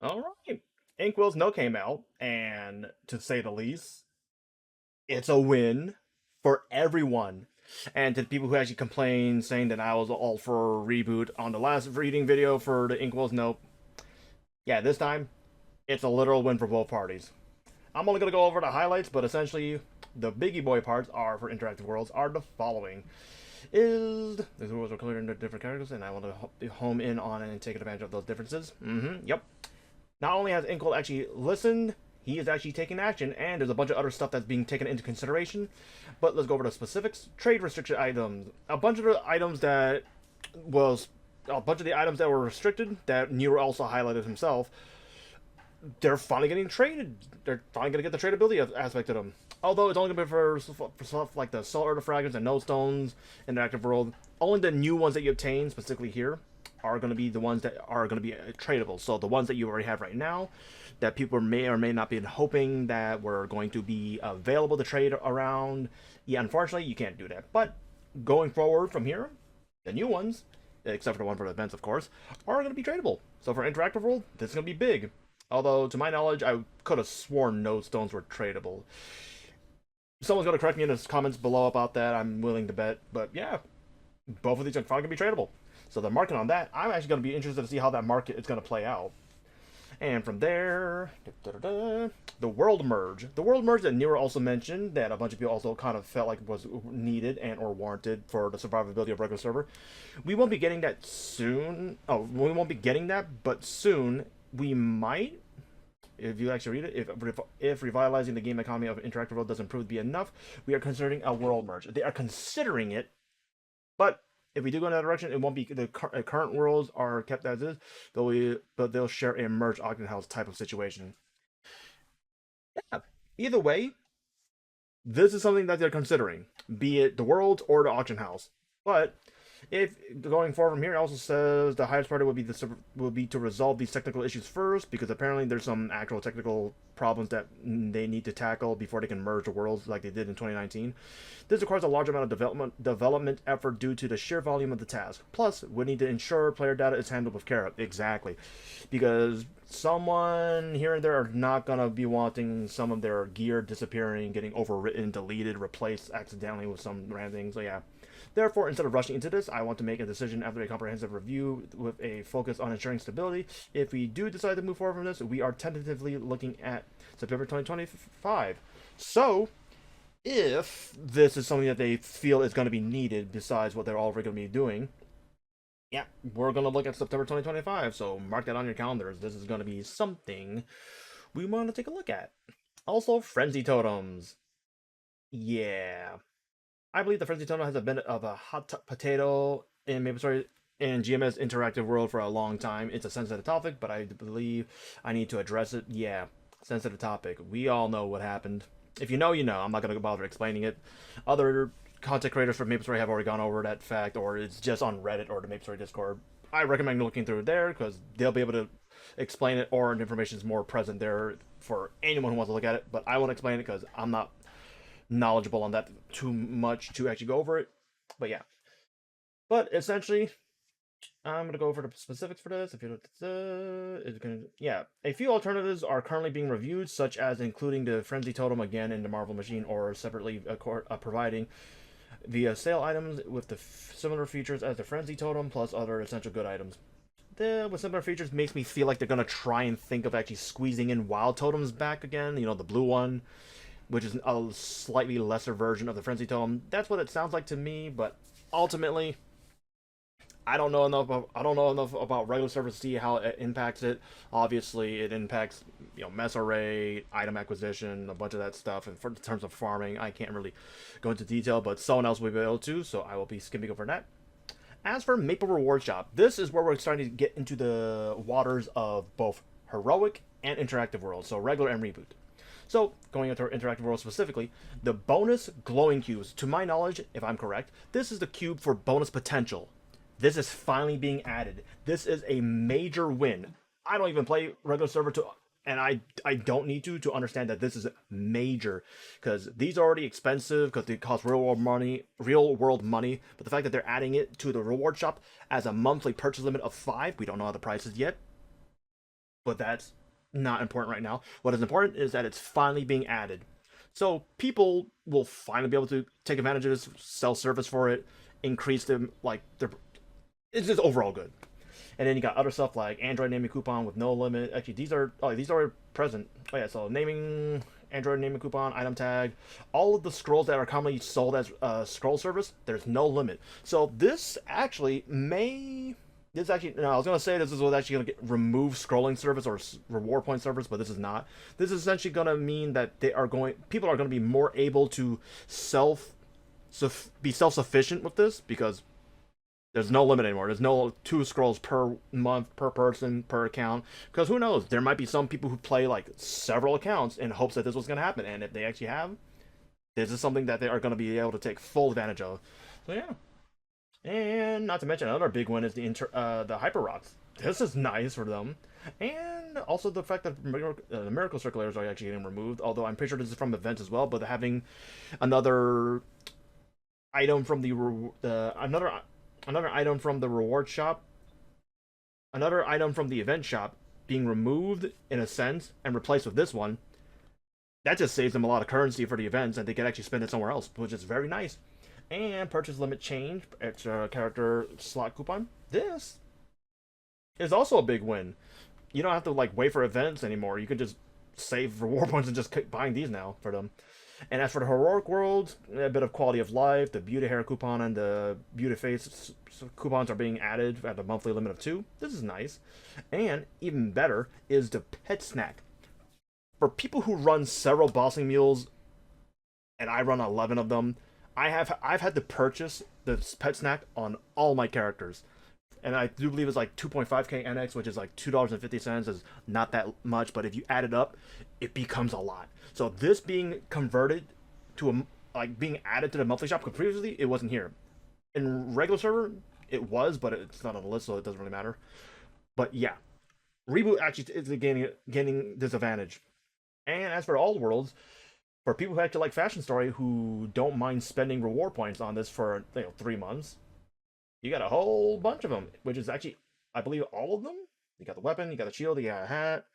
All right. Inkwell+No came out, and to say the least, it's a win for everyone. And to the people who actually complained, saying that I was all for a reboot on the last reading video for the Inkwell+No, yeah, this time it's a literal win for both parties. I'm only gonna go over the highlights, but essentially the biggie boy parts are for interactive worlds are the following: is the rules are clear into different characters, and I want to home in on and take advantage of those differences. Yep. Not only has Inkle actually listened, he is actually taking action, and there's a bunch of other stuff that's being taken into consideration. But let's go over the specifics. Trade restriction items. A bunch of the items that was a bunch of the items that were restricted that Nero also highlighted himself. They're finally getting traded. They're finally going to get the tradability aspect of them. Although it's only going to be for stuff like the soul artifacts and node stones in the active world. Only the new ones that you obtain, specifically here, are going to be the ones that are going to be tradable. So the ones that you already have right now, that people may or may not be hoping that were going to be available to trade around, yeah, unfortunately, you can't do that. But going forward from here, the new ones, except for the one for the events, of course, are going to be tradable. So for interactive world, this is going to be big. Although, to my knowledge, I could have sworn node stones were tradable. Someone's going to correct me in the comments below about that. I'm willing to bet. But yeah, both of these are probably going to be tradable. So the market on that, I'm actually going to be interested to see how that market is going to play out. And from there, the world merge. The world merge that Nero also mentioned, that a bunch of people also kind of felt like was needed and or warranted for the survivability of regular server. We won't be getting that soon. Oh, we won't be getting that, but soon we might. If you actually read it, if revitalizing the game economy of interactive world doesn't prove to be enough, we are considering a world merge. They are considering it, but if we do go in that direction, it won't be the current worlds are kept as is, but they'll share a merge auction house type of situation. Yeah. Either way, this is something that they're considering, be it the world or the auction house. But if going forward from here, it also says the highest priority will be to resolve these technical issues first, because apparently there's some actual technical problems that they need to tackle before they can merge the worlds like they did in 2019. This requires a large amount of development effort due to the sheer volume of the task. Plus, we need to ensure player data is handled with care. Exactly, because someone here and there are not gonna be wanting some of their gear disappearing, getting overwritten, deleted, replaced accidentally with some random thing. So yeah. Therefore, instead of rushing into this, I want to make a decision after a comprehensive review with a focus on ensuring stability. If we do decide to move forward from this, we are tentatively looking at September 2025. So, if this is something that they feel is going to be needed besides what they're already going to be doing, yeah, we're going to look at September 2025. So, mark that on your calendars. This is going to be something we want to take a look at. Also, Frenzy Totems. Yeah. I believe the Frenzy Totem has been of a hot potato in Maple Story in GMS interactive world for a long time. It's a sensitive topic, but I believe I need to address it. Yeah, sensitive topic. We all know what happened. If you know, you know. I'm not going to bother explaining it. Other content creators from Maple Story have already gone over that fact, or it's just on Reddit or the Maple Story Discord. I recommend looking through there because they'll be able to explain it, or the information is more present there for anyone who wants to look at it. But I won't explain it because I'm not knowledgeable on that too much to actually go over it. But yeah. But essentially, I'm gonna go over the specifics for this. If you it's gonna, yeah, a few alternatives are currently being reviewed, such as including the Frenzy Totem again in the Marvel Machine, or separately providing via sale items with the similar features as the Frenzy Totem plus other essential good items. With similar features makes me feel like they're gonna try and think of actually squeezing in Wild Totems back again. You know, the blue one, which is a slightly lesser version of the Frenzy Tome. That's what it sounds like to me, but ultimately, I don't know enough about regular server to see how it impacts it. Obviously, it impacts mesa rate, item acquisition, a bunch of that stuff. And for in terms of farming, I can't really go into detail, but someone else will be able to, so I will be skipping over that. As for Maple Reward Shop, this is where we're starting to get into the waters of both heroic and interactive worlds, so regular and reboot. So, going into our interactive world specifically, the bonus glowing cubes, to my knowledge, if I'm correct, this is the cube for bonus potential. This is finally being added. This is a major win. I don't even play regular server and I don't need to understand that this is major, because these are already expensive because they cost real world money. But the fact that they're adding it to the reward shop as a monthly purchase limit of 5, we don't know how the price is yet. but that's not important right now. What is important is that it's finally being added. So people will finally be able to take advantage of this, sell service for it, increase them like their. It's just overall good. And then you got other stuff like Android naming coupon with no limit. Actually, these are present. Oh yeah, so naming Android naming coupon, item tag, all of the scrolls that are commonly sold as scroll service. There's no limit. So this actually may. This actually, no, I was gonna say this is what's actually gonna remove scrolling service or reward point service, but this is not. This is essentially gonna mean that people are gonna be more able to be self sufficient with this because there's no limit anymore. There's no two scrolls per month, per person, per account. Because who knows? There might be some people who play like several accounts in hopes that this was going to happen. And if they actually have, this is something that they are going to be able to take full advantage of. So yeah. And not to mention another big one is the Hyper Rocks. This is nice for them. And also the fact that the Miracle Circulators are actually getting removed. Although I'm pretty sure this is from events as well. But having another item from another item from the reward shop, another item from the event shop being removed in a sense and replaced with this one, that just saves them a lot of currency for the events and they can actually spend it somewhere else, which is very nice. And purchase limit change, extra character slot coupon. This is also a big win. You don't have to like wait for events anymore. You can just save reward points and just keep buying these now for them. And as for the heroic world, a bit of quality of life. The beauty hair coupon and the beauty face coupons are being added at a monthly limit of 2. This is nice. And even better is the pet snack. For people who run several bossing mules, and I run 11 of them, I've had to purchase the pet snack on all my characters. And I do believe it's like 2.5k NX, which is like $2.50 is not that much, but if you add it up, it becomes a lot. So this being converted to like being added to the monthly shop, because previously it wasn't here. In regular server, it was, but it's not on the list, so it doesn't really matter. But yeah, Reboot actually is gaining this advantage. And as for all worlds, for people who actually like Fashion Story who don't mind spending reward points on this for 3 months, you got a whole bunch of them, which is actually, I believe, all of them. You got the weapon, you got the shield, you got a hat.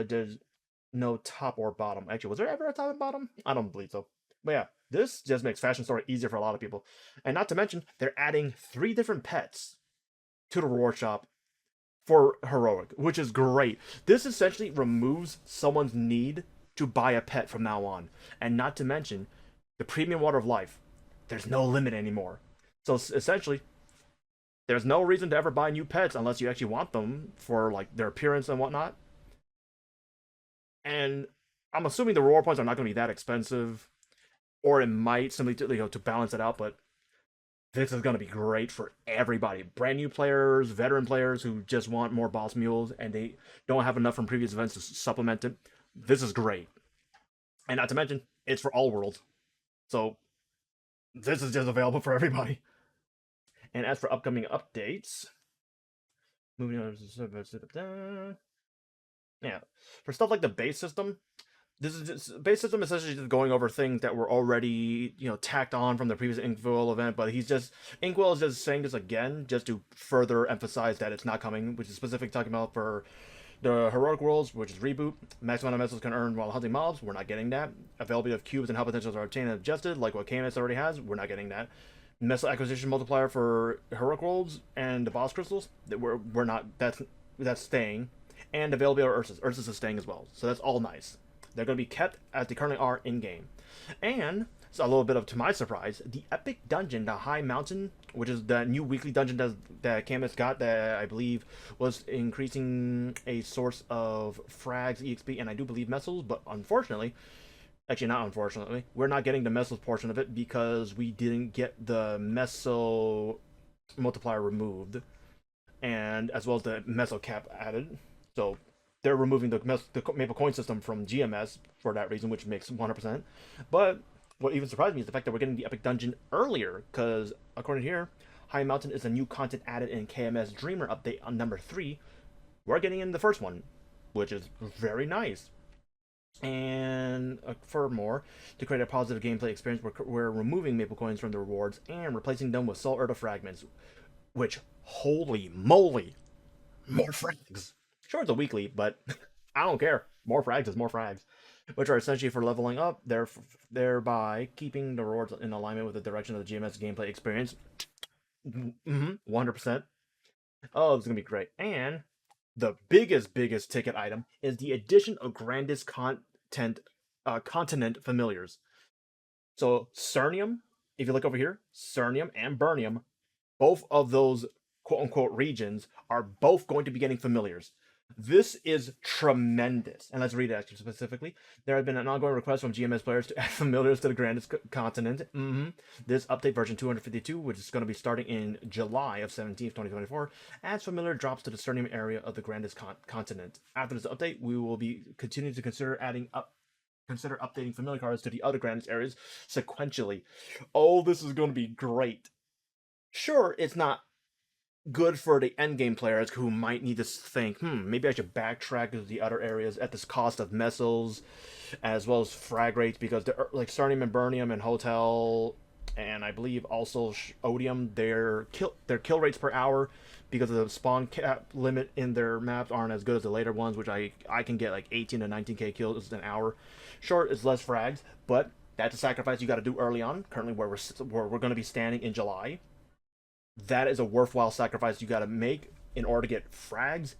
There's no top or bottom. Actually, was there ever a top and bottom? I don't believe so. But yeah, this just makes Fashion Story easier for a lot of people. And not to mention, they're adding 3 different pets to the reward shop for Heroic, which is great. This essentially removes someone's need to buy a pet from now on. And not to mention, the premium water of life. There's no limit anymore. So essentially, there's no reason to ever buy new pets unless you actually want them for like their appearance and whatnot. And I'm assuming the reward points are not going to be that expensive, or it might simply to balance it out. But this is going to be great for everybody: brand new players, veteran players who just want more boss mules and they don't have enough from previous events to supplement it. This is great, and not to mention it's for all worlds, so this is just available for everybody. And as for upcoming updates, moving on, yeah, for stuff like the base system, this is just, base system essentially just going over things that were already tacked on from the previous Inkwell event. But Inkwell is just saying this again just to further emphasize that it's not coming, which is specific talking about for the heroic worlds, which is reboot. Max amount of missiles can earn while hunting mobs. We're not getting that. Availability of cubes and hell potentials are obtained and adjusted, like what KMS already has. We're not getting that. Missile acquisition multiplier for heroic worlds and the boss crystals. That we're not. That's staying. And availability of Ursus. Ursus is staying as well. So that's all nice. They're going to be kept as they currently are in game. And so a little bit of, to my surprise, the epic dungeon, the High Mountain, which is the new weekly dungeon that Camus got, that I believe was increasing a source of frags, EXP, and I do believe missiles, but unfortunately, actually not unfortunately, we're not getting the missiles portion of it because we didn't get the missile multiplier removed, and as well as the missile cap added. So they're removing the Maple Coin system from GMS for that reason, which makes 100%. But what even surprised me is the fact that we're getting the Epic Dungeon earlier, because according to here, High Mountain is a new content added in KMS Dreamer update on number 3. We're getting in the first one, which is very nice. And furthermore, to create a positive gameplay experience, we're removing Maple Coins from the rewards and replacing them with Soul Erta fragments, which, holy moly, more frags! Sure, it's a weekly, but I don't care. More frags is more frags, which are essentially for leveling up, thereby keeping the rewards in alignment with the direction of the GMS gameplay experience. 100%. Oh, this is gonna be great. And the biggest ticket item is the addition of grandest continent familiars. So Cernium, if you look over here, Cernium and Burnium, both of those quote unquote regions are both going to be getting familiars. This is tremendous. And let's read it actually specifically. There has been an ongoing request from GMS players to add familiars to the grandest continent. This update version 252, which is going to be starting in July of 17th, 2024, adds familiar drops to the Cernium area of the grandest continent. After this update, we will be continuing to consider updating familiar cards to the other grandest areas sequentially. Oh, this is going to be great. Sure, it's not good for the endgame players who might need to think, maybe I should backtrack to the other areas at this cost of missiles, as well as frag rates, because like Starnium and Burnium and Hotel, and I believe also Odium, their kill rates per hour, because of the spawn cap limit in their maps, aren't as good as the later ones, which I can get like 18 to 19k kills an hour. Sure, it's less frags, but that's a sacrifice you got to do early on. Currently, where we're going to be standing in July, that is a worthwhile sacrifice you got to make in order to get frags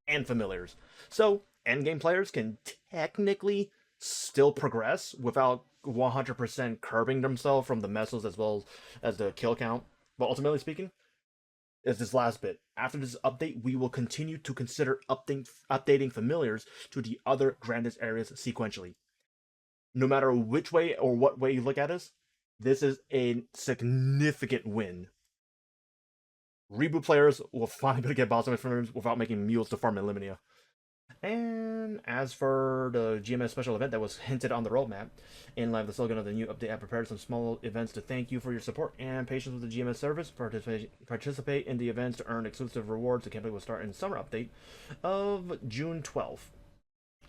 and familiars. So endgame players can technically still progress without 100% curbing themselves from the messes as well as the kill count. But ultimately speaking, is this last bit. After this update, we will continue to consider updating familiars to the other grandest areas sequentially. No matter which way or what way you look at this is a significant win. Reboot players will finally be able to get boss familiars without making mules to farm in Limnia. And as for the GMS special event that was hinted on the roadmap, in line with the slogan of the new update, I prepared some small events to thank you for your support and patience with the GMS service. Participate in the events to earn exclusive rewards. The campaign will start in summer update of June 12th.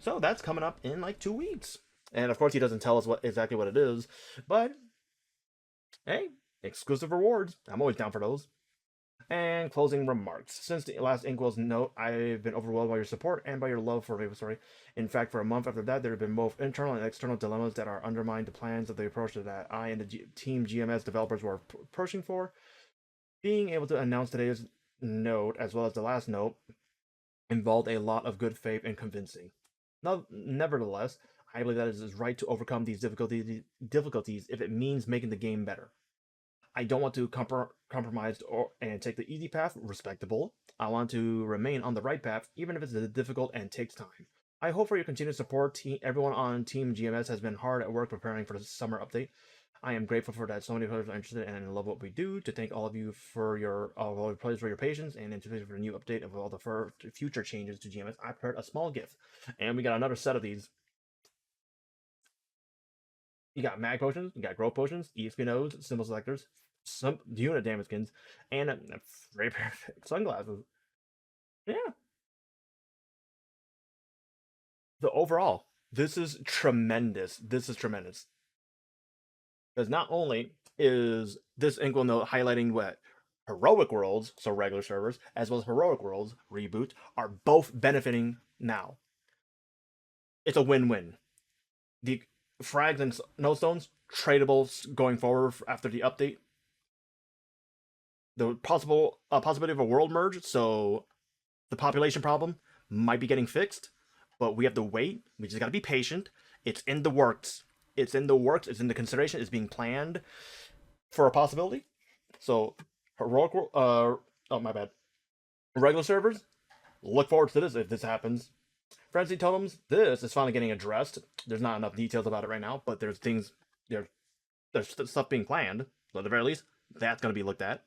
So that's coming up in like 2 weeks. And of course, he doesn't tell us exactly what it is, but hey, exclusive rewards. I'm always down for those. And closing remarks. Since the last Inkwell's note, I've been overwhelmed by your support and by your love for Vaporstory. In fact, for a month after that, there have been both internal and external dilemmas that are undermined the plans of the approach that I and the team GMS developers were pushing for. Being able to announce today's note, as well as the last note, involved a lot of good faith and convincing. Nevertheless, I believe that it is right to overcome these difficulties if it means making the game better. I don't want to compromise and take the easy path, respectable. I want to remain on the right path, even if it's difficult and takes time. I hope for your continued support. Everyone on Team GMS has been hard at work preparing for the summer update. I am grateful for that so many players are interested and love what we do. To thank all of you for all the players for your patience and anticipation for the new update of all the future changes to GMS. I prepared a small gift, and we got another set of these. You got mag potions, you got growth potions, EXP nodes, symbol selectors, some unit damage skins, and a very perfect sunglasses. Yeah. So overall, this is tremendous. This is tremendous. Because not only is this Inkwell note highlighting what Heroic Worlds, so regular servers, as well as Heroic Worlds reboot, are both benefiting now. It's a win-win. The frags and no stones tradables going forward after the update. The possibility of a world merge, so the population problem might be getting fixed, but we have to wait. We just got to be patient. It's in the works. It's in the works. It's in the consideration. It's being planned for a possibility. So heroic. Oh my bad. Regular servers. Look forward to this if this happens. Frenzy totems. This is finally getting addressed. There's not enough details about it right now, but there's things. There's stuff being planned. So at the very least, that's going to be looked at.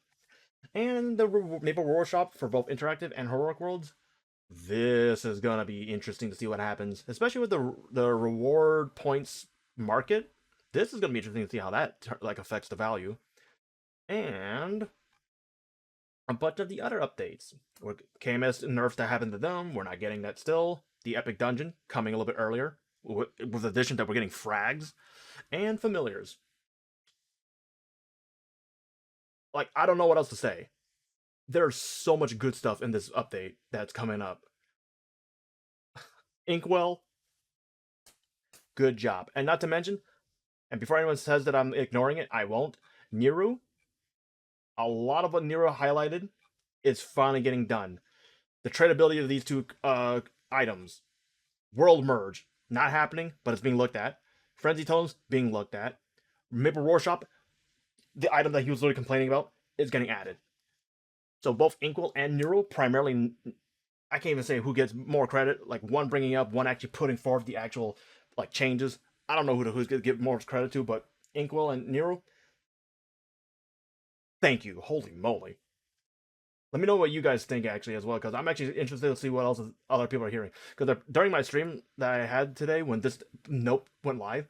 And the Maple Reward Shop for both Interactive and Heroic Worlds. This is gonna be interesting to see what happens, especially with the reward points market. This is gonna be interesting to see how that affects the value. And a bunch of the other updates. KMS nerfs that happened to them, we're not getting that still. The Epic Dungeon coming a little bit earlier, with the addition that we're getting frags and familiars. Like, I don't know what else to say. There's so much good stuff in this update that's coming up. Inkwell, good job. And not to mention, and before anyone says that I'm ignoring it, I won't. Niru, a lot of what Niru highlighted is finally getting done. The tradability of these two items. World Merge, not happening, but it's being looked at. Frenzy Tones, being looked at. Maple Rorschach, the item that he was literally complaining about, is getting added. So both Inkwell and Niru, primarily, I can't even say who gets more credit. Like one bringing up, one actually putting forth the actual like changes. I don't know who's going to give more credit to, but Inkwell and Niru, thank you. Holy moly. Let me know what you guys think actually as well, because I'm actually interested to see what else other people are hearing. Because during my stream that I had today, when this nope went live,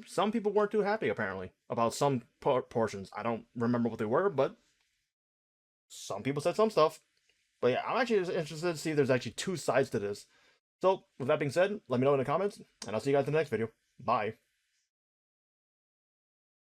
some people weren't too happy apparently about some portions. I don't remember what they were, but some people said some stuff. But yeah, I'm actually interested to see if there's actually two sides to this. So with that being said, let me know in the comments, and I'll see you guys in the next video. Bye.